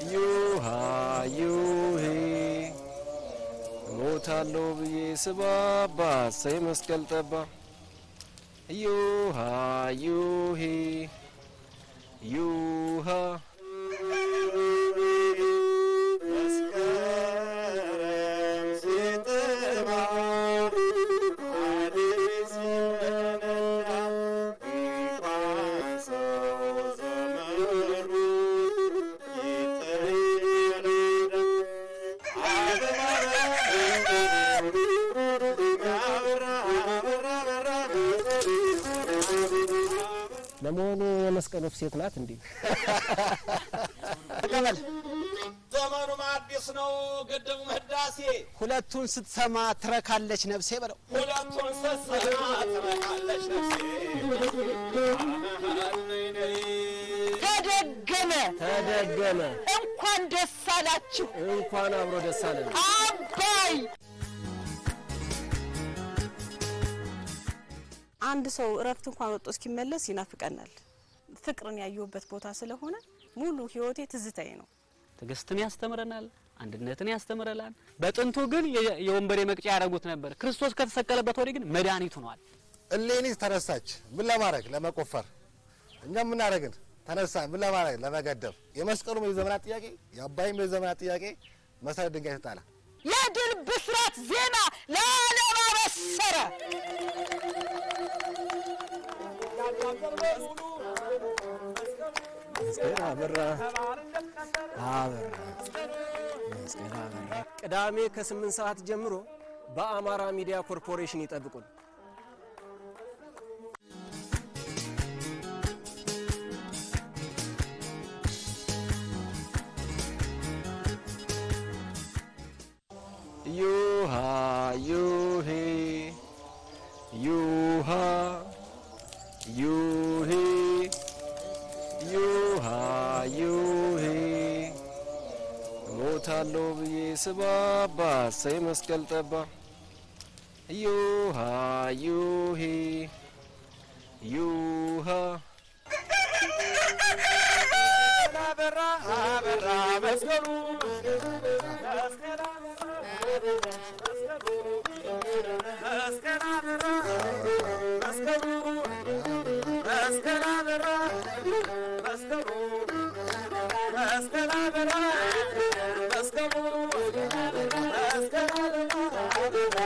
ዩሃ ዩሄ ሞታለሁ ብዬ ስባባ ሰይ መስቀል ጠባ ዩሃ ዩሄ ዩሃ ለመሆኑ የመስቀል ወፍ ሴት ናት እንዴ? ተቀበል። ዘመኑ አዲስ ነው ገደሙ ህዳሴ ሁለቱን ስትሰማ ትረካለች ነፍሴ በለው። ሁለቱን ስትሰማ ትረካለች ነፍሴ። ተደገመ። እንኳን ደስ አላችሁ። እንኳን አብሮ ደስ አለን። አባይ አንድ ሰው እረፍት እንኳን ወጥቶ እስኪመለስ ይናፍቀናል። ፍቅርን ያየሁበት ቦታ ስለሆነ ሙሉ ህይወቴ ትዝታዬ ነው። ትዕግስትን ያስተምረናል፣ አንድነትን ያስተምረናል። በጥንቱ ግን የወንበዴ መቅጫ ያደረጉት ነበር። ክርስቶስ ከተሰቀለበት ወዲህ ግን መድኃኒቱ ሆኗል። እሌኒ ተነሳች ምን ለማድረግ ለመቆፈር፣ እኛም ምን አደረግን ተነሳ ምን ለማድረግ ለመገደብ። የመስቀሉም የዘመናት ጥያቄ የአባይም የዘመናት ጥያቄ መሰረት ድንጋይ ተጣለ። የድል ብስራት ዜና ለዓለም አበሰረ። መስቀል አበራ ቅዳሜ ከ8 ሰዓት ጀምሮ በአማራ ሚዲያ ኮርፖሬሽን ይጠብቁን። ዩሃ ዩሄ ዩሃ ዩሄ ዩሃ ዩሄ ሞታለሁ ብዬ ስባባ ሰይ መስቀል ጠባ ዩሃ ዩሄ ዩሃ አበራ አበራ መስቀሉ መስቀል አበራ መስቀሉ መስቀል አበራ መስቀሉ መስቀል አበራ መስቀሉ መስቀል አበራ